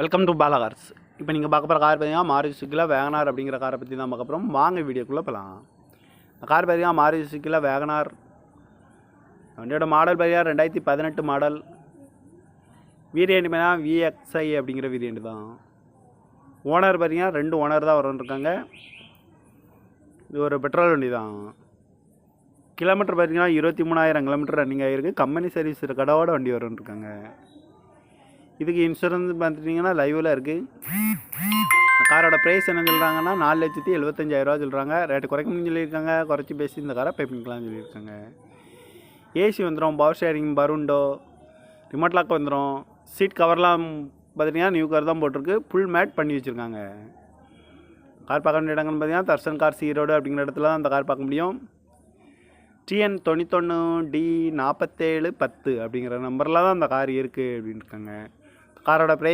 Welcome to Bala cars. இப்போ நீங்கள் பார்க்க போகிற கார் பார்த்தீங்கன்னா மாருதி சுசுக்கியில் வேகனார் அப்படிங்கிற காரை பற்றி தான் பார்க்க போகிறோம். வாங்க வீடியோக்குள்ளே போகலாம். இந்த கார் பார்த்தீங்கன்னா மாருதி சுசுக்கியில் வேகனார். வண்டியோட மாடல் பார்த்தீங்கன்னா 2018 மாடல். வேரியண்ட் பார்த்தீங்கன்னா VXI அப்படிங்கிற வேரியண்ட் தான். ஓனர் பார்த்தீங்கன்னா 2 ஓனர் தான் இருக்காங்க. இது ஒரு பெட்ரோல் வண்டி தான். கிலோமீட்டர் பார்த்தீங்கன்னா 23,000 கிலோமீட்டர் ரன்னிங் ஆகிருக்கு. கம்பெனி சர்வீஸ் கடவோட வண்டி இருக்காங்க. இதுக்கு இன்சூரன்ஸ் பார்த்துட்டிங்கன்னா லைவில் இருக்குது. இந்த காரோட ப்ரைஸ் என்ன சொல்கிறாங்கன்னா 4,75,000 சொல்கிறாங்க. ரேட்டு குறைக்கணும்னு சொல்லியிருக்காங்க. குறைச்சி பேசி இந்த காரை பே பண்ணிக்கலாம்னு சொல்லியிருக்காங்க. ஏசி வந்துடும், பவர் ஷேரிங், பருண்டோ, ரிமோட் லாக் வந்துடும். சீட் கவர்லாம் பார்த்திங்கன்னா நியூ கார் தான் போட்டிருக்கு. ஃபுல் மேட் பண்ணி வச்சுருக்காங்க. கார் பார்க்க வேண்டிய இடங்கள்னு பார்த்தீங்கன்னா தர்சன் கார்ஸ் ஈரோடு அப்படிங்கிற இடத்துல தான் அந்த கார் பார்க்க முடியும். TN 91D 4710 அப்படிங்கிற நம்பரில் தான் அந்த கார் இருக்குது அப்படின்னு இருக்காங்க. காரோட ப்ரைஸ்